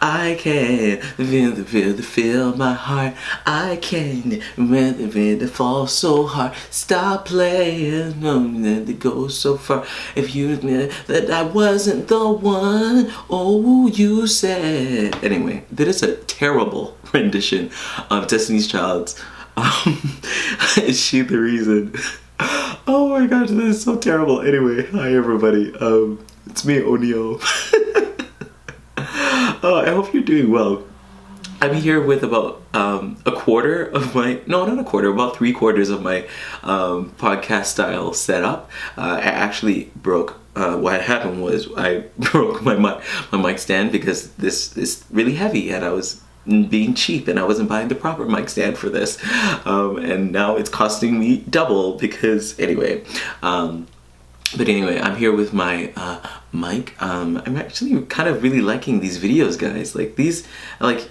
I can feel my heart. I can it falls so hard. Stop playing, and it goes so far. If you admit that I wasn't the one, oh, you said. Anyway, that is a terrible rendition of Destiny's Child's Is She the Reason? Oh my gosh, this is so terrible. Anyway, hi everybody. It's me, O'Neill. I hope you're doing well. I'm here with about a quarter of my, no, not a quarter, about 3/4 of my podcast style setup. I actually broke, what happened was I broke my mic stand because this is really heavy and I was being cheap and I wasn't buying the proper mic stand for this. And now it's costing me double because, anyway. But anyway, I'm here with my mic. I'm actually kind of really liking these videos, guys.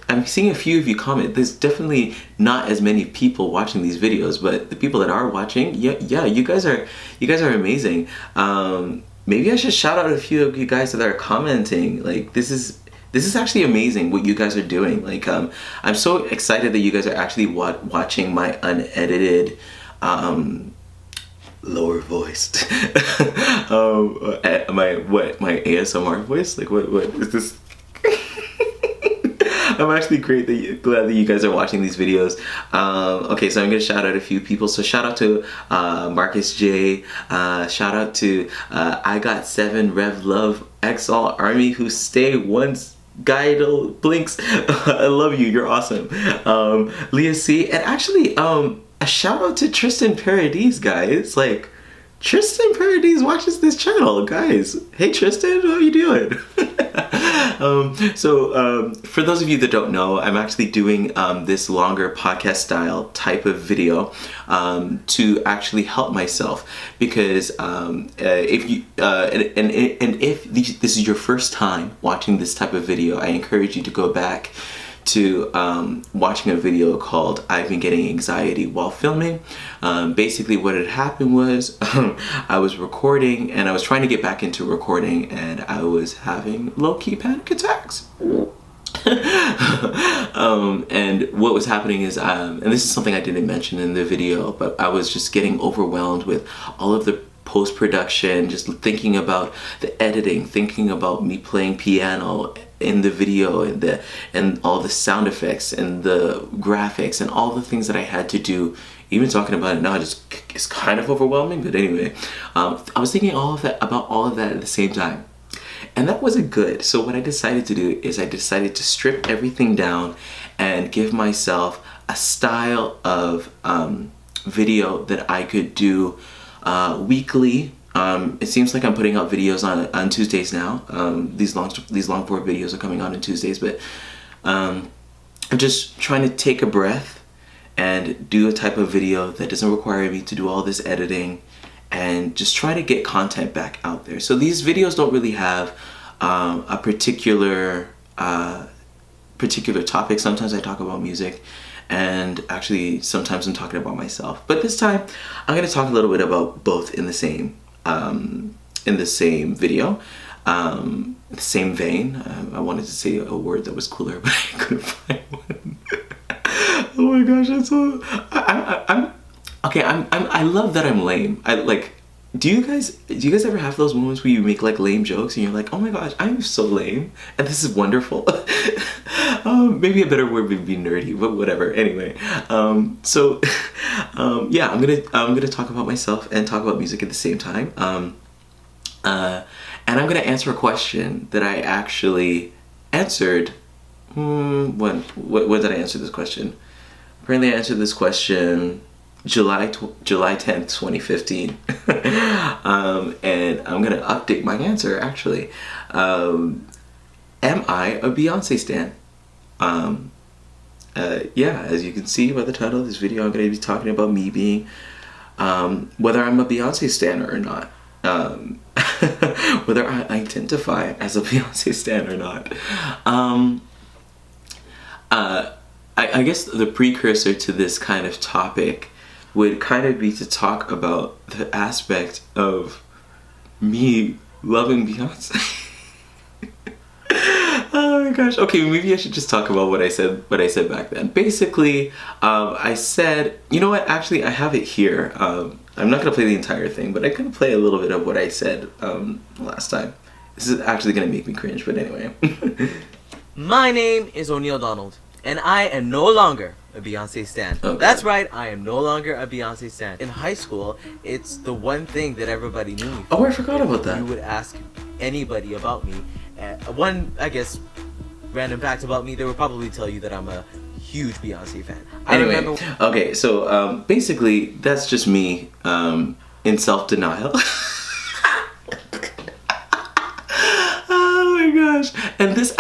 I'm seeing a few of you comment. There's definitely not as many people watching these videos, but the people that are watching, yeah, you guys are amazing. Maybe I should shout out a few of you guys that are commenting. Like, this is actually amazing what you guys are doing. Like, I'm so excited that you guys are actually watching my unedited, lower voiced my ASMR voice. Like, what is this? I'm actually glad that you guys are watching these videos. Okay, so I'm gonna shout out a few people. So shout out to Marcus J. Shout out to I Got 7 Rev Love Exalt Army who stay once Guidal Blinks. I love you, you're awesome. Leah C. And actually a shout out to Tristan Paradis, guys. Like, Tristan Paradis watches this channel, guys. Hey Tristan, how you doing? For those of you that don't know, I'm actually doing this longer podcast style type of video to actually help myself, because if you if this is your first time watching this type of video, I encourage you to go back to watching a video called I've Been Getting Anxiety While Filming. Basically what had happened was I was recording and I was trying to get back into recording and I was having low-key panic attacks. And what was happening is, and this is something I didn't mention in the video, but I was just getting overwhelmed with all of the post-production, just thinking about the editing, thinking about me playing piano in the video and all the sound effects and the graphics and all the things that I had to do. Even talking about it now, it's kind of overwhelming, but anyway, I was thinking about all of that at the same time. And that wasn't good. So what I decided to do is I decided to strip everything down and give myself a style of video that I could do weekly. It seems like I'm putting out videos on Tuesdays now. These long form videos are coming out on Tuesdays, but I'm just trying to take a breath and do a type of video that doesn't require me to do all this editing, and just try to get content back out there. So these videos don't really have a particular topic. Sometimes I talk about music, and actually sometimes I'm talking about myself. But this time I'm going to talk a little bit about both in the same video, the same vein. I wanted to say a word that was cooler, but I couldn't find one. Oh my gosh, that's so. I love that I'm lame. Do you guys ever have those moments where you make like lame jokes and you're like, oh my gosh, I'm so lame and this is wonderful? Maybe a better word would be nerdy, but whatever. Anyway, yeah, I'm gonna talk about myself and talk about music at the same time. And I'm gonna answer a question that I actually answered. When did I answer this question? Apparently, I answered this question July 10th, 2015. And I'm gonna update my answer actually. Am I a Beyoncé stan? Yeah, as you can see by the title of this video, I'm gonna be talking about me being whether I'm a Beyoncé stan or not. Whether I identify as a Beyoncé stan or not. I guess the precursor to this kind of topic would kind of be to talk about the aspect of me loving Beyonce. Oh my gosh. Okay, maybe I should just talk about what I said back then. Basically, I said, you know what? Actually, I have it here. I'm not gonna play the entire thing, but I'm gonna play a little bit of what I said last time. This is actually gonna make me cringe, but anyway. My name is O'Neil Donald, and I am no longer a Beyoncé stan. Okay. That's right, I am no longer a Beyoncé stan. In high school, it's the one thing that everybody knew me for. Oh, I forgot about that. You would ask anybody about me. One, I guess, random fact about me, they would probably tell you that I'm a huge Beyoncé fan. Anyway, okay, so basically, that's just me in self-denial. Oh my gosh. And this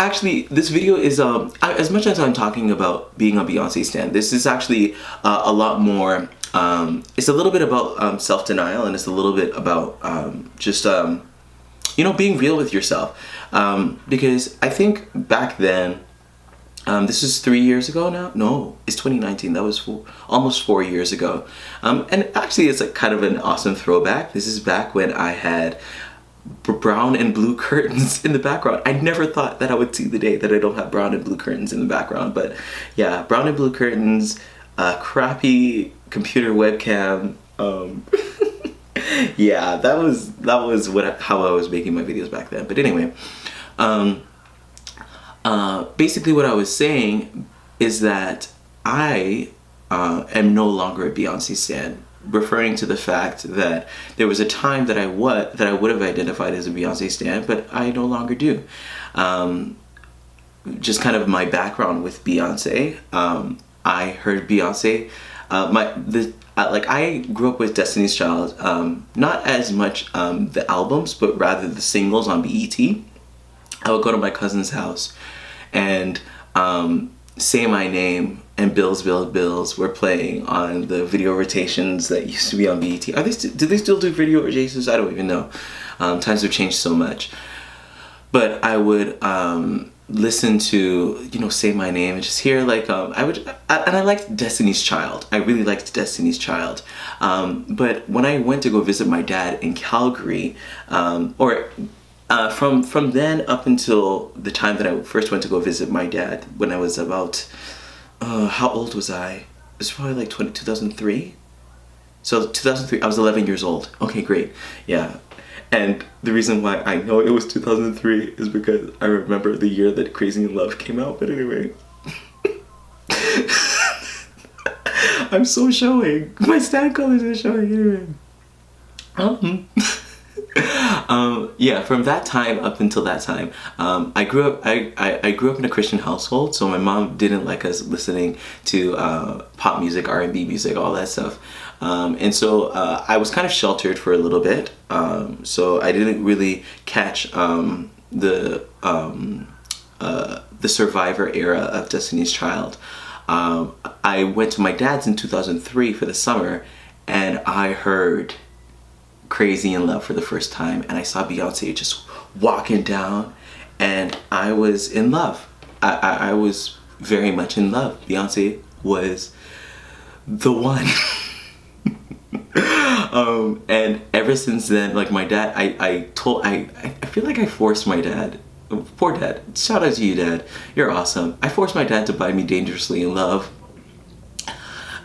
video is, as much as I'm talking about being a Beyoncé stan, this is actually a lot more, it's a little bit about self-denial, and it's a little bit about just, you know, being real with yourself. Because I think back then, this is 3 years ago now? No, it's 2019. That was almost 4 years ago. And actually, it's like kind of an awesome throwback. This is back when I had brown and blue curtains in the background. I never thought that I would see the day that I don't have brown and blue curtains in the background. But yeah, brown and blue curtains, crappy computer webcam. Yeah, that was how I was making my videos back then. But anyway, basically what I was saying is that I am no longer a Beyoncé stan, referring to the fact that there was a time that I would have identified as a Beyoncé stan, but I no longer do. Just kind of my background with Beyoncé. I heard Beyoncé. I grew up with Destiny's Child, not as much the albums, but rather the singles on BET. I would go to my cousin's house, and Say My Name and Bills, Bills, Bills were playing on the video rotations that used to be on BET. Do they still do video rotations? I don't even know. Times have changed so much. But I would listen to, you know, Say My Name and just hear like, and I liked Destiny's Child. I really liked Destiny's Child. But when I went to go visit my dad in Calgary, from then up until the time that I first went to go visit my dad, when I was about, how old was I? It was probably like 2003. So 2003, I was 11 years old. Okay, great. Yeah. And the reason why I know it was 2003 is because I remember the year that Crazy in Love came out. But anyway, I'm so showing. My stan colors are showing anyway. Yeah, from that time up until that time, I grew up in a Christian household, so my mom didn't like us listening to pop music, R&B music, all that stuff. And so I was kind of sheltered for a little bit, so I didn't really catch the Survivor era of Destiny's Child. I went to my dad's in 2003 for the summer, and I heard Crazy in Love for the first time, and I saw Beyoncé just walking down, and I was in love. I was very much in love. Beyoncé was the one. And ever since then, like my dad, I feel like I forced my dad. Poor dad. Shout out to you, Dad. You're awesome. I forced my dad to buy me Dangerously in Love.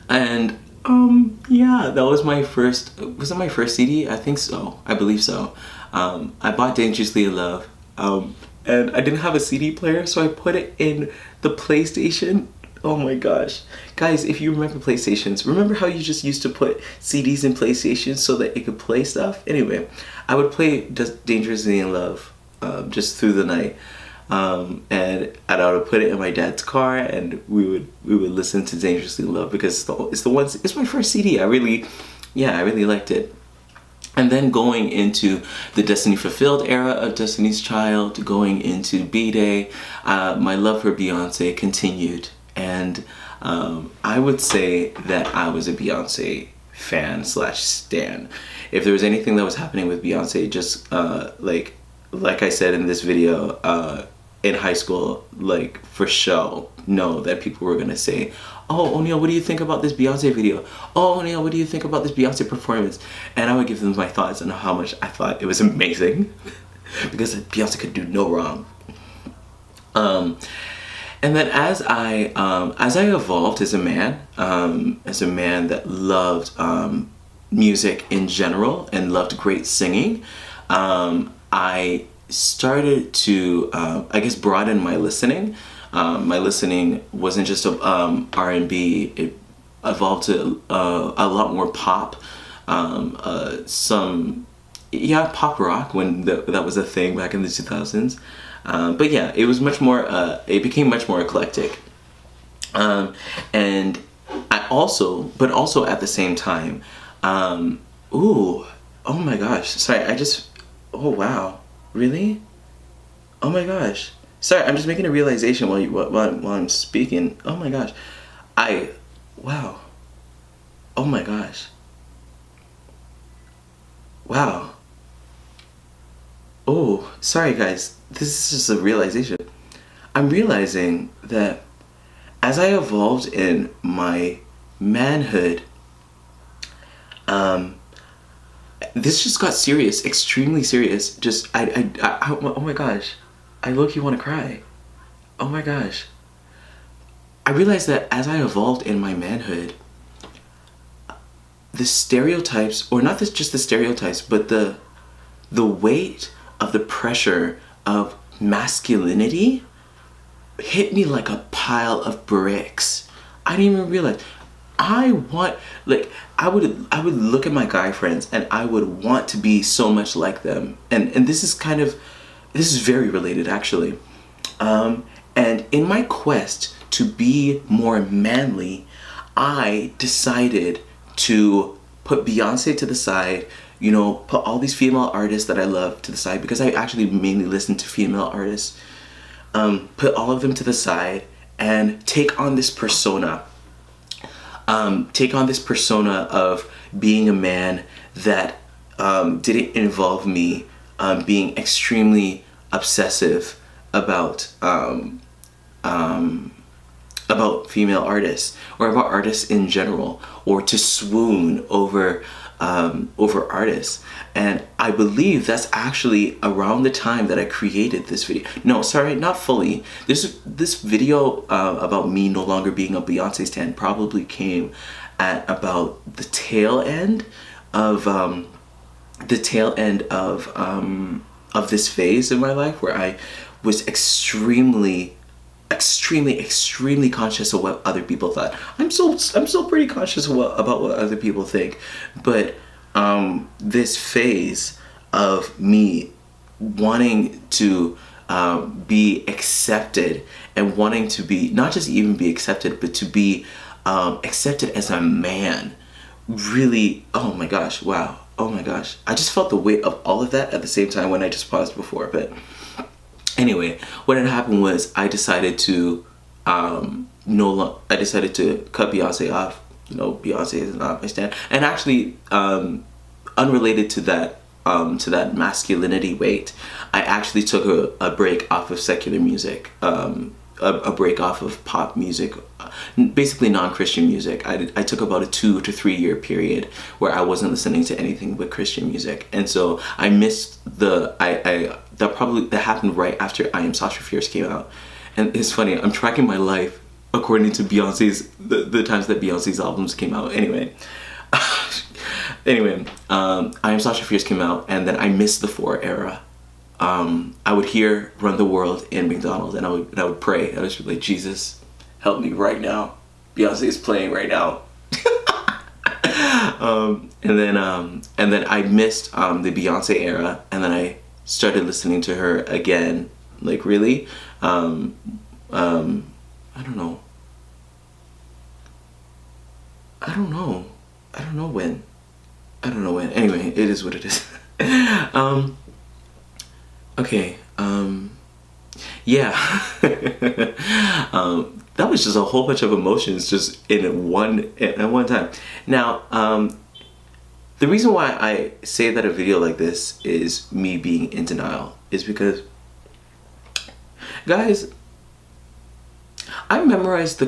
And yeah, that was my first, was it my first CD? I think so. I believe so. I bought Dangerously in Love. And I didn't have a CD player, so I put it in the PlayStation. Oh my gosh. Guys, if you remember PlayStations, remember how you just used to put CDs in PlayStations so that it could play stuff? Anyway, I would play Dangerously in Love just through the night. And I would put it in my dad's car, and we would listen to Dangerously in Love because it's my first CD. I really liked it. And then going into the Destiny Fulfilled era of Destiny's Child, going into B-Day, my love for Beyoncé continued. And I would say that I was a Beyoncé fan / stan. If there was anything that was happening with Beyoncé, just like I said in this video, in high school, like for show, know that people were gonna say, "Oh, O'Neil, what do you think about this Beyoncé video? Oh, O'Neil, what do you think about this Beyoncé performance?" And I would give them my thoughts on how much I thought it was amazing because Beyoncé could do no wrong. Um, and then as I evolved as a man that loved music in general and loved great singing, I started to I guess broaden my listening. My listening wasn't just R&B. It evolved to a lot more pop, some pop rock when that was a thing back in the 2000s. But yeah, it was much more. It became much more eclectic, and but also at the same time, ooh, oh my gosh, sorry, oh wow, really? Oh my gosh, sorry, I'm just making a realization while I'm speaking. Oh my gosh, wow, oh my gosh, wow. Oh, sorry guys, this is just a realization. I'm realizing that as I evolved in my manhood, this just got serious, extremely serious. Oh my gosh, I low-key want to cry. Oh my gosh. I realized that as I evolved in my manhood, the stereotypes, or not just the stereotypes, but the weight of the pressure of masculinity hit me like a pile of bricks. I didn't even realize. I would look at my guy friends and I would want to be so much like them. And this is very related actually. And in my quest to be more manly, I decided to put Beyoncé to the side, put all these female artists that I love to the side, because I actually mainly listen to female artists. Put all of them to the side and take on this persona. Take on this persona of being a man that didn't involve me being extremely obsessive about female artists, or about artists in general, or to swoon over artists. And I believe that's actually around the time that I created this video. No, sorry, not fully. This video about me no longer being a Beyoncé stan probably came at about the tail end of this phase in my life, where I was extremely conscious of what other people thought. I'm still pretty conscious about what other people think, but this phase of me wanting to be accepted, and wanting to be not just even be accepted, but to be accepted as a man, really, oh my gosh, wow, oh my gosh, I just felt the weight of all of that at the same time when I just paused before. But anyway, what had happened was I decided to I decided to cut Beyoncé off. Beyoncé is not my stand. And actually, unrelated to that masculinity weight, I actually took a break off of secular music, a break off of pop music, basically non-Christian music. I took about a 2 to 3 year period where I wasn't listening to anything but Christian music, and so I missed that happened right after I Am Sasha Fierce came out. And it's funny, I'm tracking my life according to Beyonce's the times that Beyonce's albums came out. Anyway, I Am Sasha Fierce came out, and then I missed the 4 era. I would hear Run the World in McDonald's, and I would pray. I was like, Jesus, help me right now. Beyonce is playing right now. And then I missed the Beyonce era, and then I started listening to her again. Like, really? I don't know. I don't know when. Anyway, it is what it is. Okay. Yeah. That was just a whole bunch of emotions just at one time. Now, the reason why I say that a video like this is me being in denial is because, guys, I memorized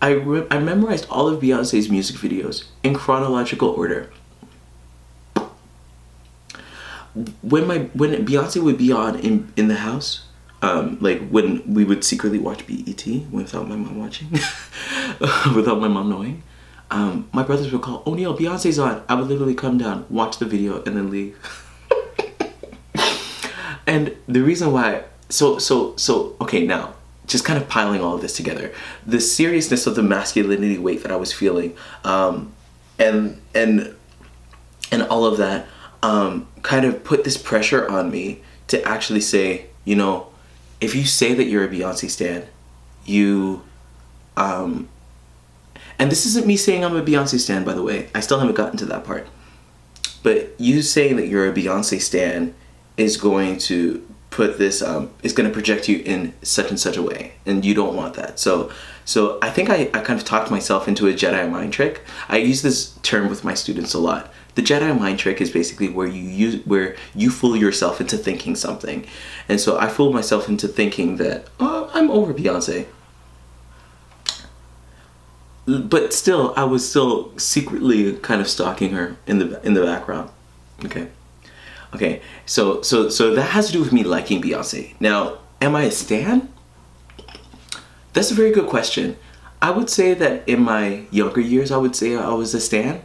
I memorized all of Beyonce's music videos in chronological order. When Beyonce would be on in the house, like when we would secretly watch BET without my mom watching, without my mom knowing, my brothers would call, O'Neal, Beyonce's on. I would literally come down, watch the video, and then leave. And the reason why, okay, now, just kind of piling all of this together, the seriousness of the masculinity weight that I was feeling, and all of that, kind of put this pressure on me to actually say, you know, if you say that you're a Beyonce stan, you, and this isn't me saying I'm a Beyonce stan, by the way. I still haven't gotten to that part. But you saying that you're a Beyonce stan is going to put this, is going to project you in such and such a way, and you don't want that. So I think I kind of talked myself into a Jedi mind trick. I use this term with my students a lot. The Jedi mind trick is basically where you fool yourself into thinking something. And so I fooled myself into thinking that, oh, I'm over Beyonce. But still, I was still secretly kind of stalking her in the background. Okay, so that has to do with me liking Beyonce. Now, am I a stan? That's a very good question. I would say that in my younger years, I would say I was a stan.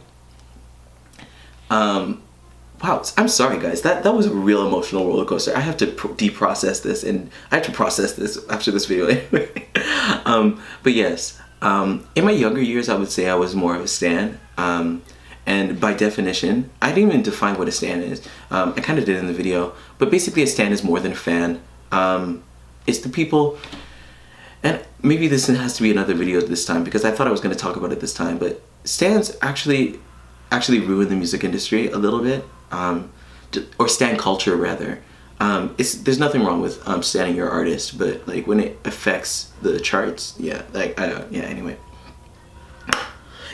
Wow, I'm sorry guys, that was a real emotional roller coaster. I have to deprocess this, and I have to process this after this video anyway. But yes, in my younger years, I would say I was more of a stan. And by definition, I didn't even define what a stan is. I kind of did in the video, but basically a stan is more than a fan. It's the people, and maybe this has to be another video this time because I thought I was going to talk about it this time, but stans actually ruin the music industry a little bit, or stan culture rather. There's nothing wrong with standing your artist, but like when it affects the charts, yeah, like anyway.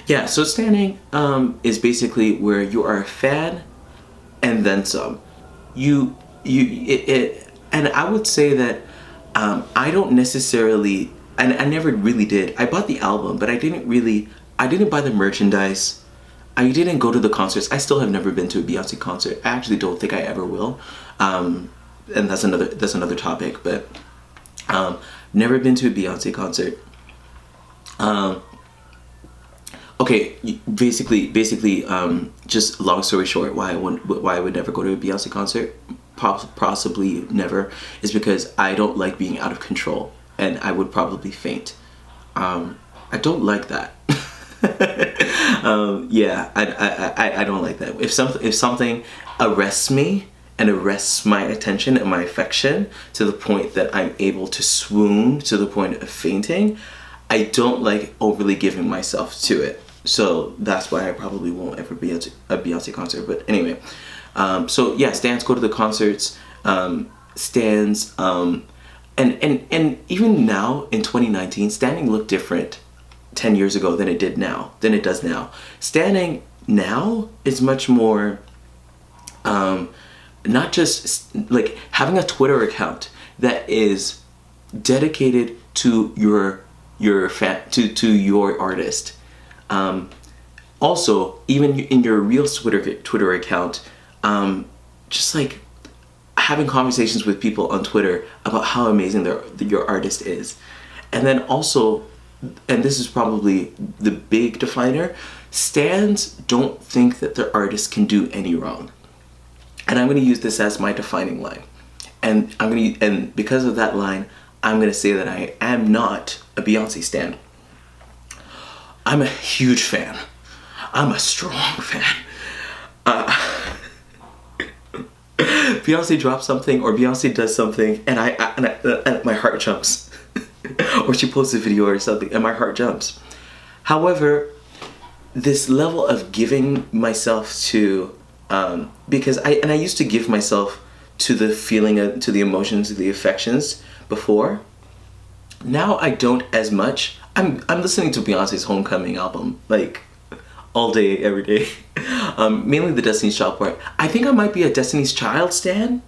Yeah, so standing is basically where you are a fan and then some. And I would say that I don't necessarily, and I never really did. I bought the album, but I didn't buy the merchandise. I didn't go to the concerts. I still have never been to a Beyonce concert. I actually don't think I ever will. And that's another topic, but never been to a Beyonce concert. Okay, basically, just long story short, why I would never go to a Beyonce concert, possibly never, is because I don't like being out of control, and I would probably faint. I don't like that. Yeah, I don't like that. If something arrests me and arrests my attention and my affection to the point that I'm able to swoon to the point of fainting, I don't like overly giving myself to it. So that's why I probably won't ever be at a Beyonce concert. But anyway, so yeah, stans go to the concerts, stans, and even now in 2019, standing looked different 10 years ago than it does now. Standing now is much more, not just like having a Twitter account that is dedicated to your fan, to your artist. Also, even in your real Twitter account, just like having conversations with people on Twitter about how amazing your artist is. And then also, and this is probably the big definer, stans don't think that their artist can do any wrong. And I'm going to use this as my defining line. And because of that line, I'm going to say that I am not a Beyonce stan. I'm a huge fan. I'm a strong fan. Beyonce drops something or Beyonce does something and and my heart jumps. Or she posts a video or something and my heart jumps. However, this level of giving myself to, because I used to give myself to the feeling, to the emotions, to the affections before. Now I don't as much. I'm listening to Beyonce's Homecoming album like all day, every day. Mainly the Destiny's Child part. I think I might be a Destiny's Child stan.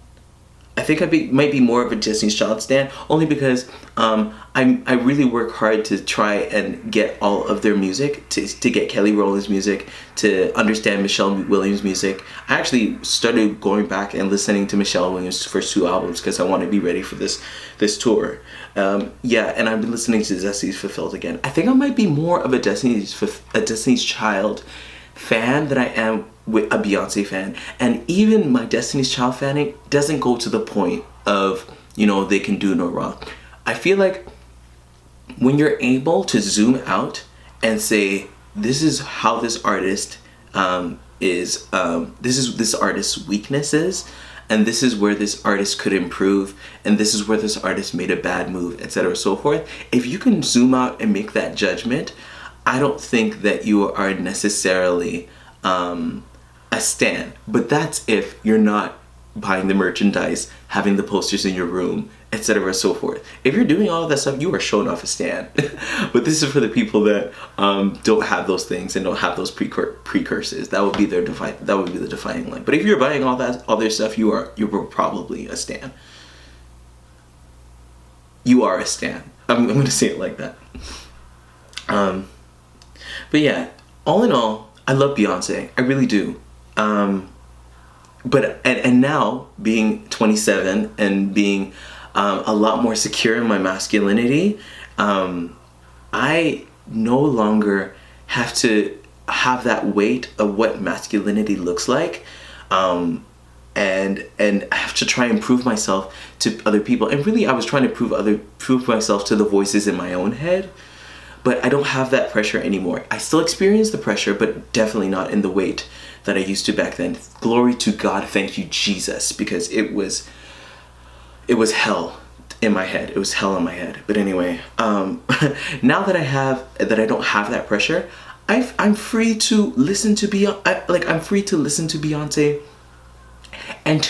I think might be more of a Destiny's Child stan, only because I really work hard to try and get all of their music, to get Kelly Rowland's music, to understand Michelle Williams' music. I actually started going back and listening to Michelle Williams' first 2 albums because I want to be ready for this tour. Yeah, and I've been listening to Destiny's Fulfilled again. I think I might be more of a Destiny's Child fan than I am with a Beyonce fan. And even my Destiny's Child fanning doesn't go to the point of, you know, they can do no wrong. I feel like when you're able to zoom out and say, this is how this artist this is this artist's weaknesses, and this is where this artist could improve, and this is where this artist made a bad move, etc. so forth. If you can zoom out and make that judgment, I don't think that you are necessarily a stan. But that's if you're not buying the merchandise, having the posters in your room, etc. so forth. If you're doing all of that stuff, you are showing off a stan. But this is for the people that don't have those things and don't have those precursors. That would be the defining line. But if you're buying all that other stuff, you're probably a stan. You are a stan. I'm gonna say it like that. But yeah, all in all, I love Beyonce. I really do. But now being 27 and being a lot more secure in my masculinity, I no longer have to have that weight of what masculinity looks like, and I have to try and prove myself to other people. And really, I was trying to prove myself to the voices in my own head. But I don't have that pressure anymore. I still experience the pressure, but definitely not in the weight that I used to back then. Glory to God, thank you, Jesus, because it was hell in my head. It was hell in my head. But anyway, now that I don't have that pressure, I'm free to listen to Beyonce. I'm free to listen to Beyonce, and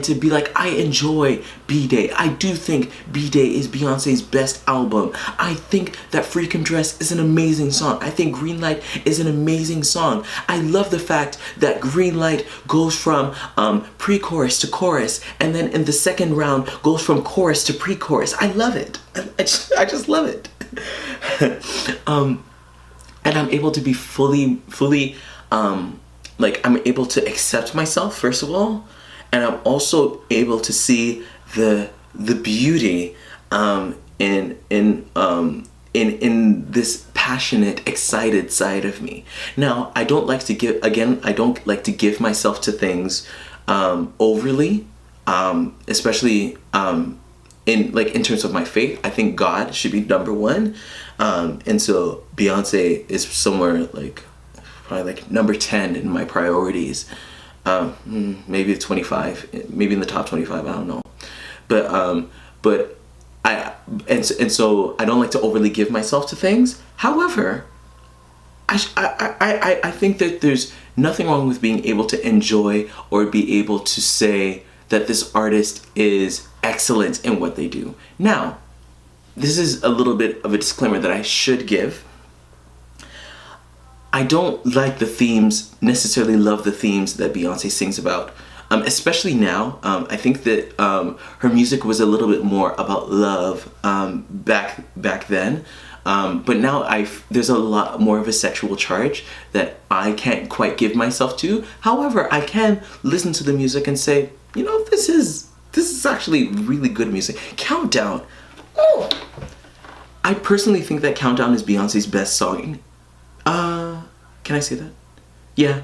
to be like, I enjoy B-Day. I do think B-Day is Beyonce's best album. I think that Freakum Dress is an amazing song. I think Green Light is an amazing song. I love the fact that Green Light goes from pre-chorus to chorus, and then in the second round goes from chorus to pre-chorus. I love it. I just love it. And I'm able to be fully I'm able to accept myself, first of all. And I'm also able to see the beauty in this passionate, excited side of me. Now, I don't like to give myself to things overly, especially in terms of my faith. I think God should be number one, and so Beyonce is somewhere probably number 10 in my priorities. Maybe 25, maybe in the top 25, I don't know. But so I don't like to overly give myself to things. However, I think that there's nothing wrong with being able to enjoy or be able to say that this artist is excellent in what they do. Now, this is a little bit of a disclaimer that I should give. I don't necessarily love the themes that Beyonce sings about, especially now. I think that her music was a little bit more about love back then, but now there's a lot more of a sexual charge that I can't quite give myself to. However, I can listen to the music and say, this is actually really good music. Countdown. Oh, I personally think that Countdown is Beyonce's best song. Can I say that? Yeah.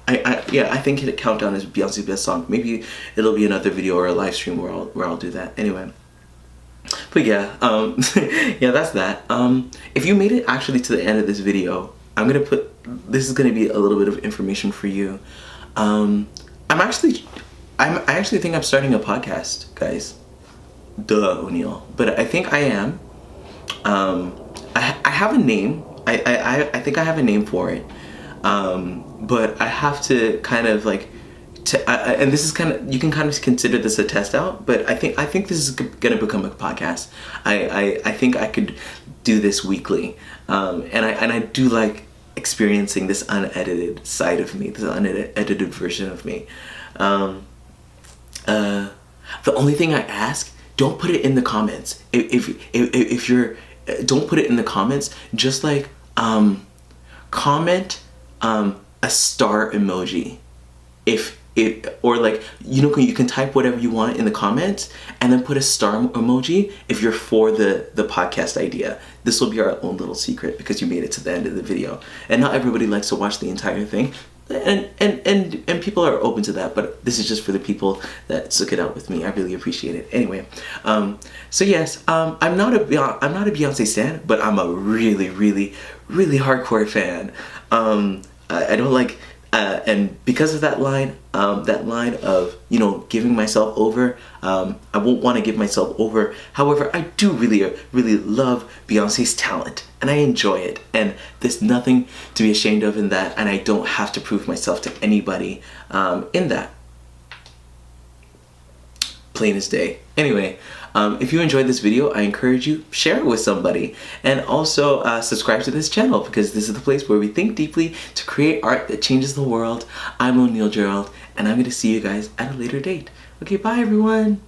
I think Countdown is Beyonce's best song. Maybe it'll be another video or a live stream where I'll do that. Anyway. But yeah, yeah, that's that. If you made it actually to the end of this video, this is gonna be a little bit of information for you. I actually think I'm starting a podcast, guys. Duh, O'Neill. But I think I am. I have a name. I think I have a name for it, but I have to kind of and this is you can kind of consider this a test out, but I think this is gonna become a podcast. I think I could do this weekly, and I do like experiencing this unedited side of me, this unedited version of me. The only thing I ask, don't put it in the comments. If you're, don't put it in the comments. Just like comment a star emoji. If it, or like, you know, you can type whatever you want in the comments and then put a star emoji if you're for the podcast idea. This will be our own little secret because you made it to the end of the video, and not everybody likes to watch the entire thing. And people are open to that, but this is just for the people that took it out with me. I really appreciate it. Anyway, so yes, I'm not a Beyonce stan, but I'm a really hardcore fan. I don't like, and because of that line of, you know, giving myself over, I won't want to give myself over. However, I do really love Beyonce's talent, and I enjoy it, and there's nothing to be ashamed of in that, and I don't have to prove myself to anybody in that. Plain as day. Anyway, if you enjoyed this video, I encourage you, share it with somebody, and also subscribe to this channel, because this is the place where we think deeply to create art that changes the world. I'm O'Neil Gerald, and I'm going to see you guys at a later date. Okay, bye everyone.